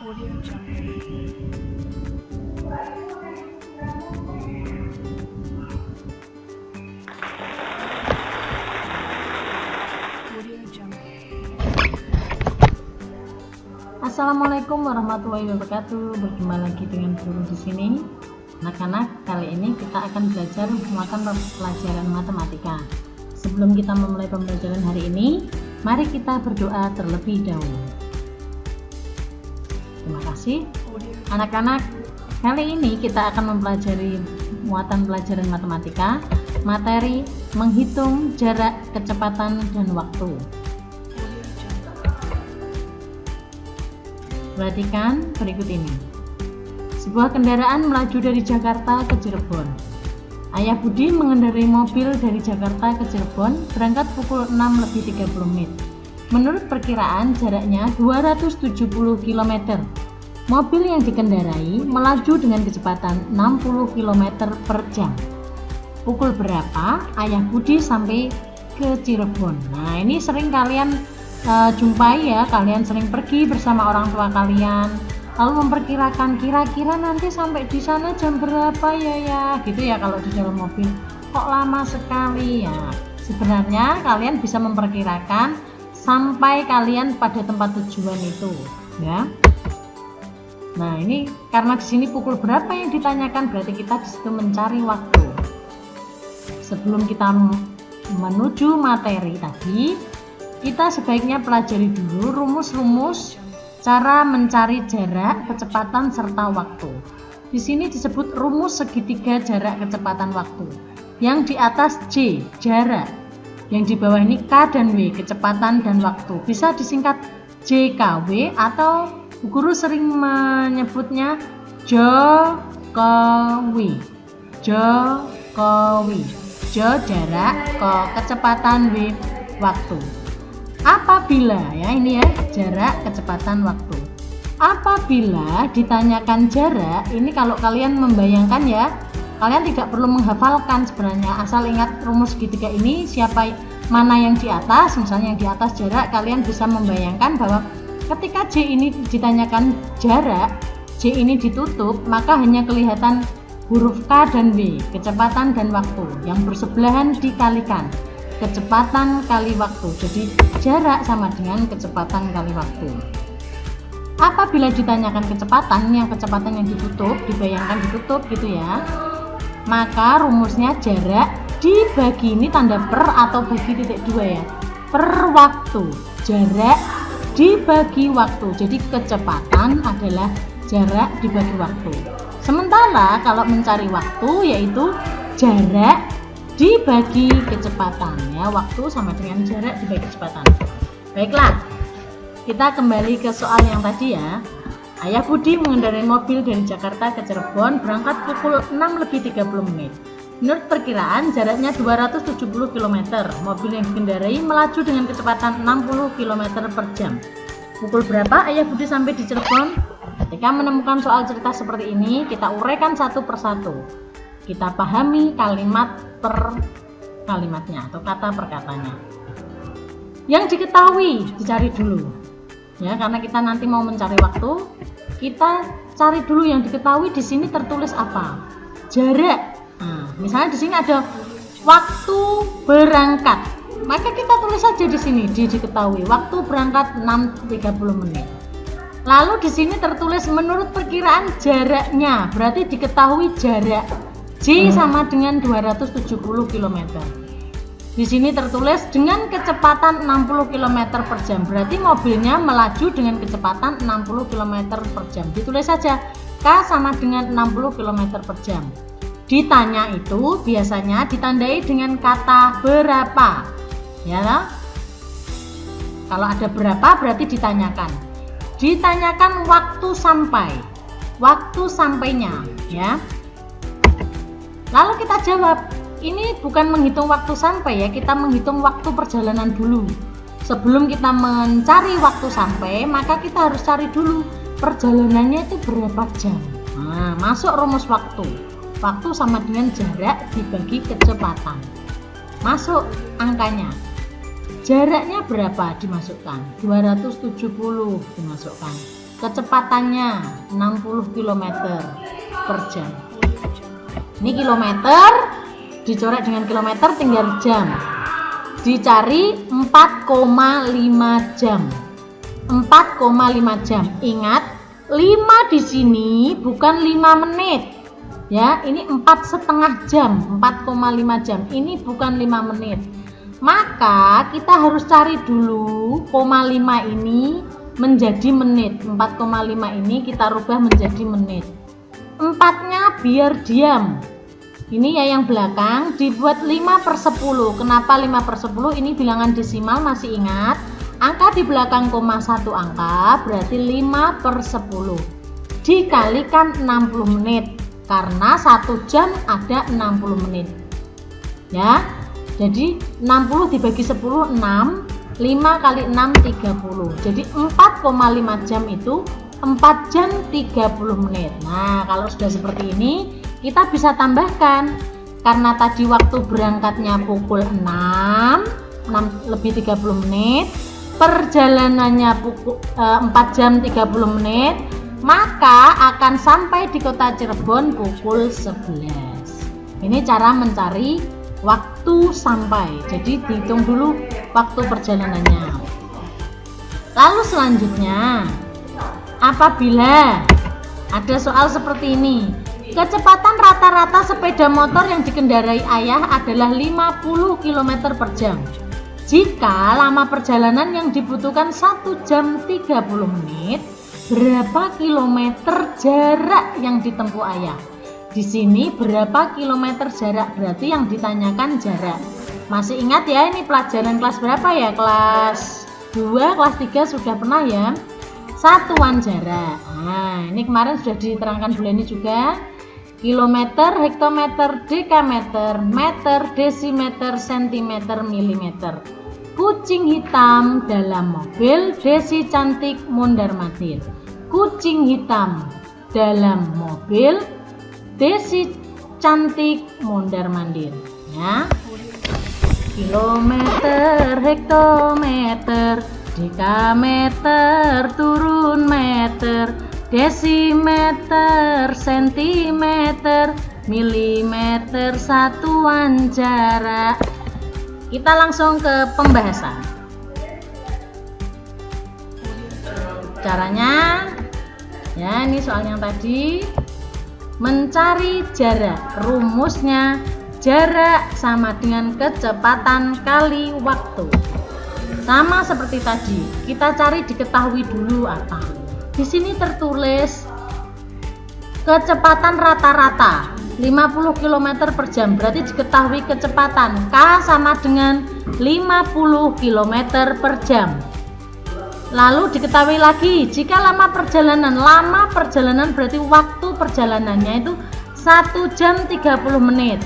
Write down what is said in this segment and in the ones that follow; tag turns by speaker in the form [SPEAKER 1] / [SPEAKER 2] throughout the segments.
[SPEAKER 1] Audio Jungle. Audio Jungle.
[SPEAKER 2] Assalamualaikum warahmatullahi wabarakatuh. Berjumpa lagi dengan guru di sini. Anak-anak, kali ini kita akan belajar melakukan pelajaran matematika. Sebelum kita memulai pembelajaran hari ini, mari kita berdoa terlebih dahulu. Terima kasih. Anak-anak, kali ini kita akan mempelajari muatan pelajaran matematika, materi menghitung jarak, kecepatan, dan waktu. Perhatikan berikut ini. Sebuah kendaraan melaju dari Jakarta ke Cirebon. Ayah Budi mengendarai mobil dari Jakarta ke Cirebon berangkat pukul 6:30 menit. Menurut perkiraan jaraknya 270 km. Mobil yang dikendarai melaju dengan kecepatan 60 km per jam. Pukul berapa Ayah Budi sampai ke Cirebon? Nah, ini sering kalian jumpai ya, kalian sering pergi bersama orang tua kalian, lalu memperkirakan kira-kira nanti sampai di sana jam berapa ya gitu ya. Kalau di dalam mobil kok lama sekali ya. Sebenarnya kalian bisa memperkirakan sampai kalian pada tempat tujuan itu ya. Nah, ini karena di sini pukul berapa yang ditanyakan, berarti kita di situ mencari waktu. Sebelum kita menuju materi tadi, kita sebaiknya pelajari dulu rumus-rumus cara mencari jarak, kecepatan, serta waktu. Di sini disebut rumus segitiga jarak, kecepatan, waktu. Yang di atas J, jarak. Yang di bawah ini K dan W, kecepatan dan waktu. Bisa disingkat JKW atau guru sering menyebutnya Jokowi. Jokowi. Jo jarak, Ko kecepatan, W waktu. Apabila ya ini ya, jarak, kecepatan, waktu. Apabila ditanyakan jarak, ini kalau kalian membayangkan ya, kalian tidak perlu menghafalkan sebenarnya, asal ingat rumus segitiga ini, siapa mana yang di atas, misalnya yang di atas jarak, kalian bisa membayangkan bahwa ketika J ini ditanyakan jarak, J ini ditutup, maka hanya kelihatan huruf K dan W, kecepatan dan waktu, yang bersebelahan dikalikan. Kecepatan kali waktu, jadi jarak sama dengan kecepatan kali waktu. Apabila ditanyakan kecepatan, yang kecepatan yang ditutup, dibayangkan ditutup gitu ya, maka rumusnya jarak dibagi, ini tanda per atau bagi titik dua ya, per waktu. Jarak dibagi waktu, jadi kecepatan adalah jarak dibagi waktu. Sementara kalau mencari waktu yaitu jarak dibagi kecepatan ya, waktu sama dengan jarak dibagi kecepatan. Baiklah, kita kembali ke soal yang tadi ya. Ayah Budi mengendarai mobil dari Jakarta ke Cirebon berangkat pukul 6:30 menit. Menurut perkiraan jaraknya 270 km. Mobil yang dikendarai melaju dengan kecepatan 60 km per jam. Pukul berapa Ayah Budi sampai di Cirebon? Ketika menemukan soal cerita seperti ini, kita uraikan satu persatu. Kita pahami kalimat per kalimatnya atau kata per katanya. Yang diketahui dicari dulu. Ya, karena kita nanti mau mencari waktu, kita cari dulu yang diketahui. Di sini tertulis apa? Jarak. Nah, misalnya di sini ada waktu berangkat. Maka kita tulis saja di sini diketahui. Waktu berangkat 6:30 menit. Lalu di sini tertulis menurut perkiraan jaraknya, berarti diketahui jarak. J sama dengan 270 km. Di sini tertulis dengan kecepatan 60 km per jam, berarti mobilnya melaju dengan kecepatan 60 km per jam. Ditulis saja K sama dengan 60 km per jam. Ditanya itu biasanya ditandai dengan kata berapa. Ya. Kalau ada berapa berarti ditanyakan. Ditanyakan waktu sampai. Waktu sampainya, ya. Lalu kita jawab, ini bukan menghitung waktu sampai ya, kita menghitung waktu perjalanan dulu. Sebelum kita mencari waktu sampai, maka kita harus cari dulu perjalanannya itu berapa jam. Nah, masuk rumus waktu. Waktu sama dengan jarak dibagi kecepatan. Masuk angkanya. Jaraknya berapa dimasukkan? 270 dimasukkan. Kecepatannya 60 km per jam. Ini kilometer dicoret dengan kilometer, tinggal jam. Dicari 4,5 jam. 4,5 jam. Ingat, 5 di sini bukan 5 menit. Ya, ini 4,5 jam. 4,5 jam. Ini bukan 5 menit. Maka kita harus cari dulu 0,5 ini menjadi menit. 4,5 ini kita rubah menjadi menit. 4-nya biar diam. Ini ya yang belakang dibuat 5/10. Kenapa 5/10? Ini bilangan desimal, masih ingat? Angka di belakang koma 1 angka berarti 5/10. Dikalikan 60 menit. Karena 1 jam ada 60 menit. Ya. Jadi 60 dibagi 10 6. 5 kali 6 30. Jadi 4,5 jam itu 4 jam 30 menit. Nah, kalau sudah seperti ini, kita bisa tambahkan. Karena tadi waktu berangkatnya pukul 6 lebih 30 menit, perjalanannya pukul 4 jam 30 menit, maka akan sampai di kota Cirebon pukul 11. Ini cara mencari waktu sampai. Jadi dihitung dulu waktu perjalanannya. Lalu selanjutnya, apabila ada soal seperti ini, kecepatan rata-rata sepeda motor yang dikendarai ayah adalah 50 km per jam. Jika lama perjalanan yang dibutuhkan 1 jam 30 menit, berapa kilometer jarak yang ditempuh ayah? Di sini berapa kilometer jarak, berarti yang ditanyakan jarak. Masih ingat ya, ini pelajaran kelas berapa ya? Kelas 2, kelas 3 sudah pernah ya? Satuan jarak. Nah, ini kemarin sudah diterangkan Bu Leni juga. Kilometer, hektometer, dekameter, meter, desimeter, sentimeter, milimeter. Kucing hitam dalam mobil, Desi cantik mondar-mandir. Kucing hitam dalam mobil, Desi cantik mondar-mandir. Ya. Kilometer, hektometer, dekameter, turun meter, desimeter, sentimeter, milimeter, satuan jarak. Kita langsung ke pembahasan. Caranya, ya ini soal yang tadi, mencari jarak. Rumusnya, jarak sama dengan kecepatan kali waktu. Sama seperti tadi, kita cari diketahui dulu apa. Di sini tertulis kecepatan rata-rata 50 km per jam, berarti diketahui kecepatan K sama dengan 50 km per jam. Lalu diketahui lagi jika lama perjalanan berarti waktu perjalanannya itu 1 jam 30 menit.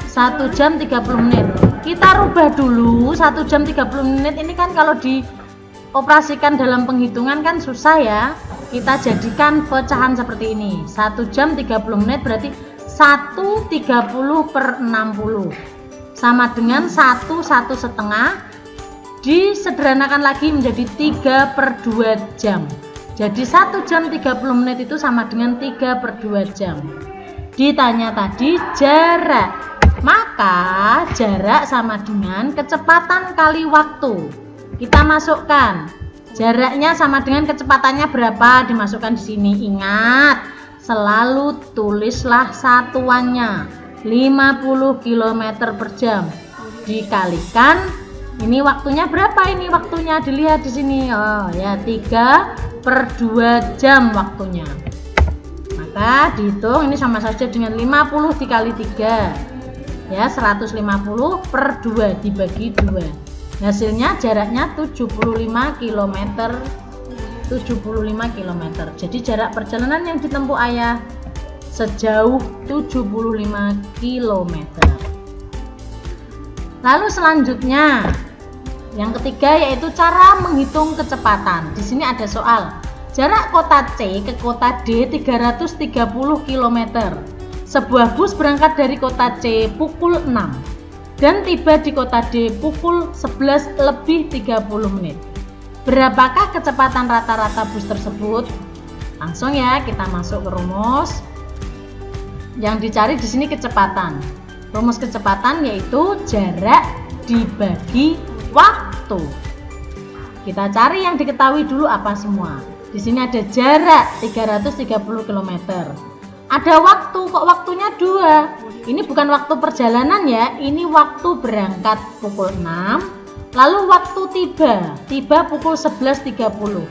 [SPEAKER 2] 1 jam 30 menit. Kita rubah dulu 1 jam 30 menit ini kan kalau dioperasikan dalam penghitungan kan susah ya. Kita jadikan pecahan seperti ini. 1 jam 30 menit berarti 1/30/60 sama dengan 1/1/2. Disederhanakan lagi menjadi 3/2 jam. Jadi 1 jam 30 menit itu sama dengan 3/2 jam. Ditanya tadi jarak, maka jarak sama dengan kecepatan kali waktu. Kita masukkan jaraknya sama dengan kecepatannya berapa, dimasukkan di sini. Ingat, selalu tulislah satuannya 50 km per jam dikalikan ini waktunya berapa, ini waktunya dilihat di sini. Oh ya, 3/2 jam waktunya. Maka dihitung ini sama saja dengan 50 dikali 3. Ya, 150/2 dibagi 2. Hasilnya jaraknya 75 km. 75 km. Jadi jarak perjalanan yang ditempuh ayah sejauh 75 km. Lalu selanjutnya yang ketiga yaitu cara menghitung kecepatan. Di sini ada soal. Jarak kota C ke kota D 330 km. Sebuah bus berangkat dari kota C pukul 6 dan tiba di kota D pukul 11 lebih 30 menit. Berapakah kecepatan rata-rata bus tersebut? Langsung ya kita masuk ke rumus. Yang dicari di sini kecepatan. Rumus kecepatan yaitu jarak dibagi waktu. Kita cari yang diketahui dulu apa semua. Di sini ada jarak 330 km. Ada waktu, kok waktunya 2. Ini bukan waktu perjalanan ya, ini waktu berangkat pukul 6, lalu waktu tiba pukul 11.30.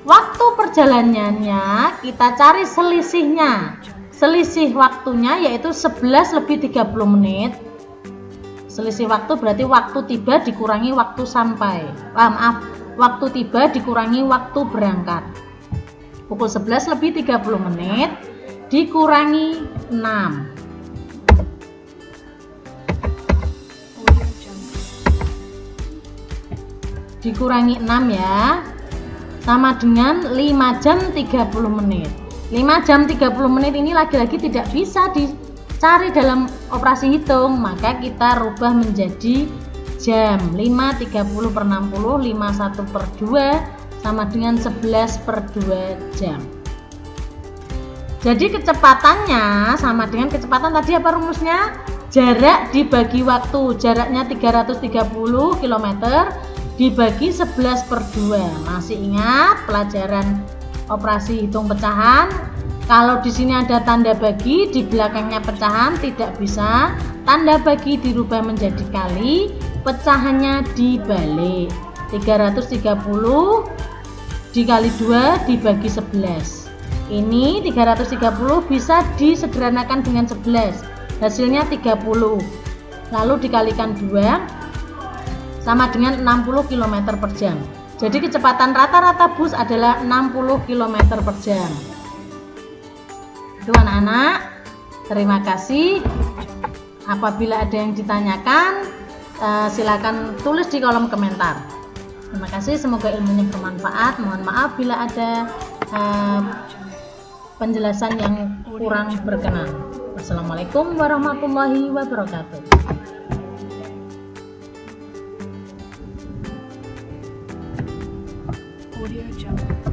[SPEAKER 2] Waktu perjalanannya kita cari selisihnya. Selisih waktunya yaitu 11 lebih 30 menit. Selisih waktu berarti waktu tiba dikurangi waktu sampai. Waktu tiba dikurangi waktu berangkat. Pukul 11 lebih 30 menit dikurangi 6. Dikurangi 6 ya. Sama dengan 5 jam 30 menit. 5 jam 30 menit ini lagi-lagi tidak bisa dicari dalam operasi hitung, maka kita rubah menjadi jam. 5 30 per 60, 51 per 2 sama dengan 11 per 2 jam. Jadi kecepatannya sama dengan kecepatan tadi apa rumusnya? Jarak dibagi waktu, jaraknya 330 km dibagi 11 per 2. Masih ingat pelajaran operasi hitung pecahan? Kalau di sini ada tanda bagi, di belakangnya pecahan tidak bisa. Tanda bagi dirubah menjadi kali, pecahannya dibalik. 330 dikali 2 dibagi 11. Ini 330 bisa disederhanakan dengan 11. Hasilnya 30. Lalu dikalikan 2 sama dengan 60 km per jam. Jadi kecepatan rata-rata bus adalah 60 km per jam. Itu anak-anak, terima kasih. Apabila ada yang ditanyakan, silakan tulis di kolom komentar. Terima kasih, semoga ilmunya bermanfaat. Mohon maaf bila ada penjelasan yang kurang berkenan. Wassalamualaikum warahmatullahi wabarakatuh.
[SPEAKER 1] Audio Jungle.